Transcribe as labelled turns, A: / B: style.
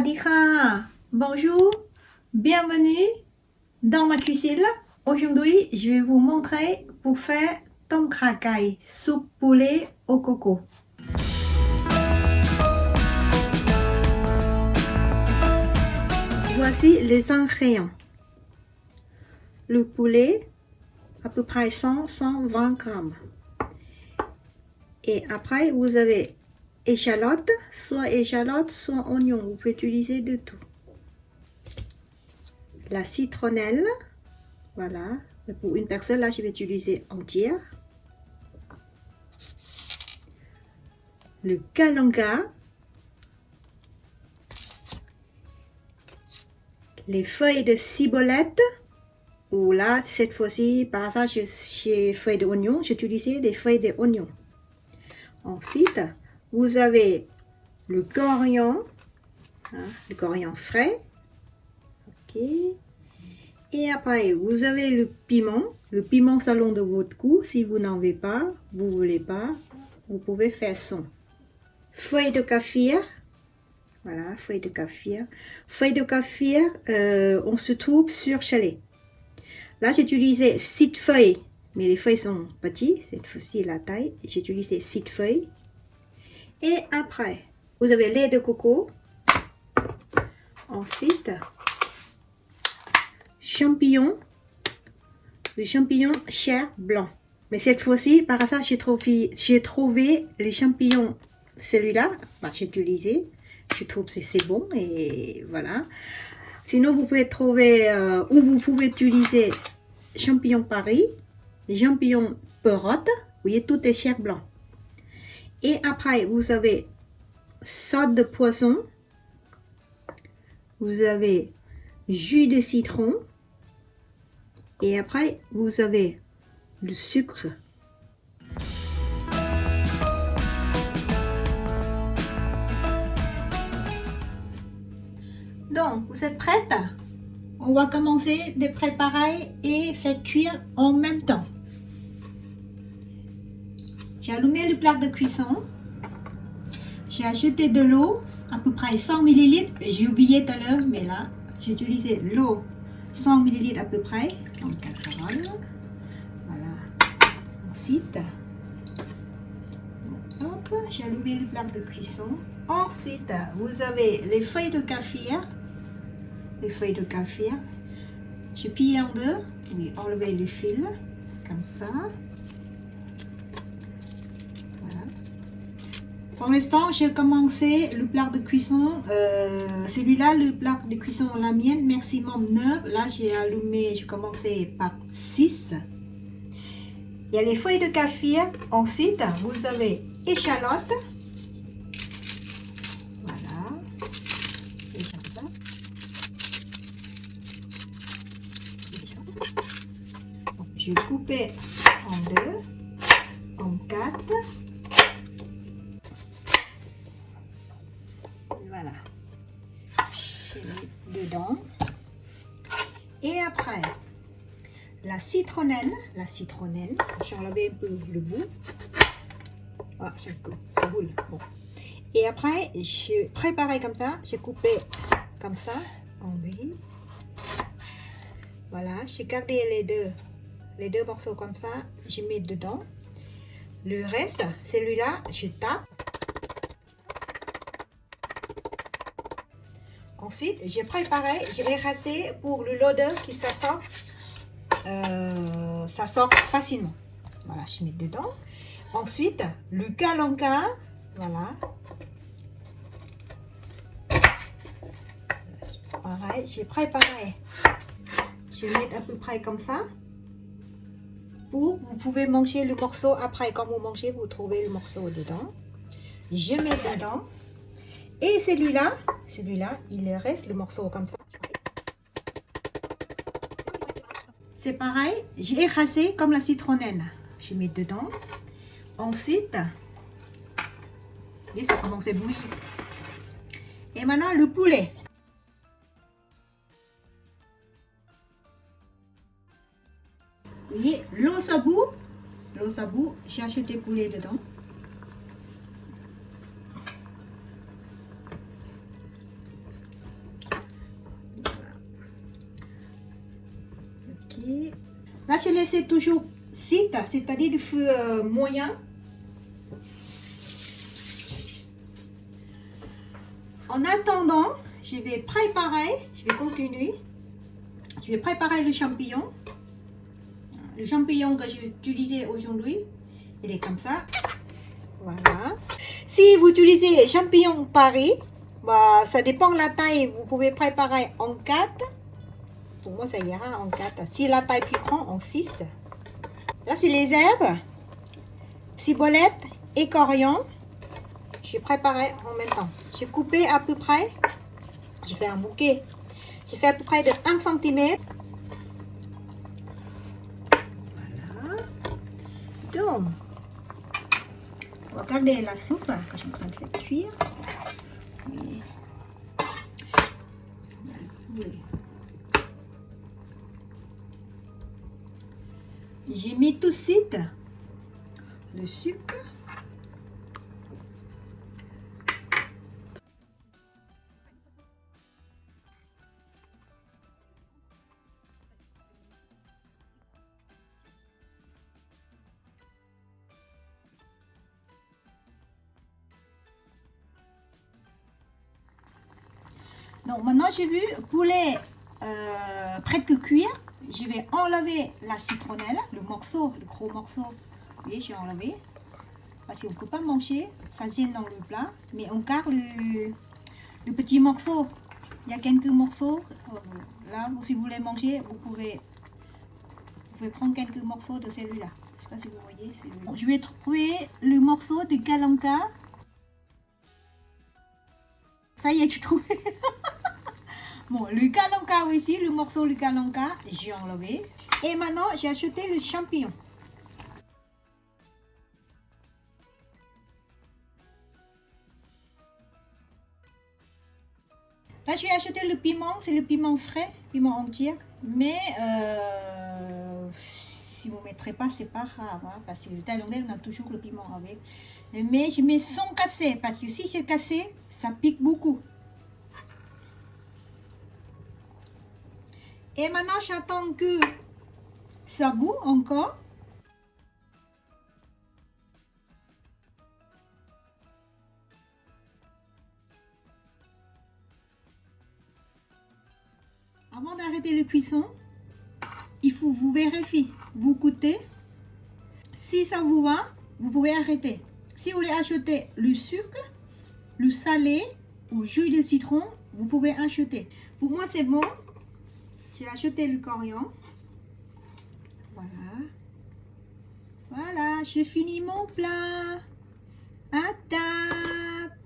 A: Sawadika, bonjour, bienvenue dans ma cuisine. Aujourd'hui, je vais vous montrer pour faire tom kha gai, soupe poulet au coco. Voici les ingrédients. Le poulet, à peu près 100-120 grammes. Et après, vous avez échalote, soit oignon, vous pouvez utiliser de tout. La citronnelle, voilà, pour une personne, là, je vais utiliser entière. Le kalanga, les feuilles de ciboulette, ou là, cette fois-ci, par hasard, j'ai feuilles d'oignon, j'ai utilisé des feuilles d'oignon. Ensuite, vous avez le coriandre, le coriandre frais. Ok. Et après, vous avez le piment salon de votre goût. Si vous n'en avez pas, vous voulez pas, vous pouvez faire son. Feuilles de kaffir. Voilà, feuilles de kaffir. Feuilles de kaffir, on se trouve sur chalet. Là, j'ai utilisé 6 feuilles, mais les feuilles sont petites. Cette fois-ci, la taille. J'ai utilisé 6 feuilles. Et après, vous avez lait de coco. Ensuite, champignons. Le champignon chair blanc. Mais cette fois-ci, par hasard, j'ai trouvé les champignons. Celui-là, j'ai utilisé. Je trouve que c'est bon et voilà. Sinon, vous pouvez trouver ou vous pouvez utiliser champignons Paris, champignons perotte. Vous voyez, tout est chair blanc. Et après, vous avez sauce de poisson. Vous avez jus de citron. Et après, vous avez le sucre. Donc, vous êtes prête? On va commencer de préparer et faire cuire en même temps. J'ai allumé le plat de cuisson. J'ai ajouté de l'eau, à peu près 100 ml. J'ai oublié tout à l'heure, mais là, j'ai utilisé l'eau 100 ml à peu près. En casserole. Voilà. Ensuite, hop, j'ai allumé le plat de cuisson. Ensuite, vous avez les feuilles de kaffir. Les feuilles de kaffir. J'ai plié en deux. Oui, enlever le fil. Comme ça. Voilà. Pour l'instant, j'ai commencé le plat de cuisson. Celui-là, le plat de cuisson, la mienne, maximum 9. Là, j'ai allumé, j'ai commencé par 6. Il y a les feuilles de kaffir. Ensuite, vous avez échalote. Voilà. Et comme ça. Je vais couper en 2, en 4. Voilà. Je mets dedans. Et après, la citronnelle, j'ai enlevé un peu le bout. Ah, ça roule. Bon. Et après, j'ai préparé comme ça, j'ai coupé comme ça, en billes. Voilà, j'ai gardé les deux morceaux comme ça, je mets dedans. Le reste, celui-là, je tape. Ensuite, j'ai préparé, j'ai écrasé pour l'odeur qui ça sort facilement. Voilà, je mets dedans. Ensuite, le kalanga, voilà. Pareil, j'ai préparé. Je vais mettre à peu près comme ça. Vous pouvez manger le morceau après. Quand vous mangez, vous trouvez le morceau dedans. Je mets dedans. Et celui-là, il reste le morceau comme ça. C'est pareil, j'ai écrasé comme la citronnelle. Je mets dedans. Ensuite, et ça commence à bouillir. Et maintenant, le poulet. Vous voyez, l'eau sabou, j'ai acheté poulet dedans. Là, je laisse toujours site, c'est-à-dire de feu moyen. En attendant, je vais continuer. Je vais préparer le champignon. Le champignon que j'ai utilisé aujourd'hui, il est comme ça. Voilà. Si vous utilisez champignons Paris, bah, ça dépend de la taille. Vous pouvez préparer en 4. Pour moi, ça ira en 4. Si la taille plus grande, en 6. Là, c'est les herbes, ciboulette et coriandre. Je vais préparer en même temps. J'ai coupé à peu près. J'ai fait un bouquet. J'ai fait à peu près de 1 cm. Voilà. Donc, on va garder la soupe que je suis en train de faire cuire. J'ai mis tout de suite le sucre. Donc maintenant j'ai vu poulet prêt de cuire. Je vais enlever la citronnelle, le morceau, le gros morceau. Vous voyez, j'ai enlevé. Parce qu'on ne peut pas manger, ça gêne dans le plat. Mais on garde le petit morceau. Il y a quelques morceaux. Là, si vous voulez manger, vous pouvez prendre quelques morceaux de celui-là. Je ne sais pas si vous voyez. Bon, je vais trouver le morceau de kalanka. Ça y est, tu trouves. Bon, le kalanka aussi, le morceau de kalanka, j'ai enlevé. Et maintenant, j'ai acheté le champignon. Là, je vais acheter le piment, c'est le piment frais, piment entier. Mais si vous ne mettrez pas, c'est pas grave, hein, parce que le thaïlandais, on a toujours le piment avec. Mais je mets sans casser, parce que si c'est cassé, ça pique beaucoup. Et maintenant, j'attends que ça bout encore. Avant d'arrêter le cuisson, il faut vous vérifier, vous goûtez. Si ça vous va, vous pouvez arrêter. Si vous voulez acheter le sucre, le salé ou jus de citron, vous pouvez acheter. Pour moi, c'est bon. J'ai acheté le coriandre. Voilà. Voilà, j'ai fini mon plat. À table.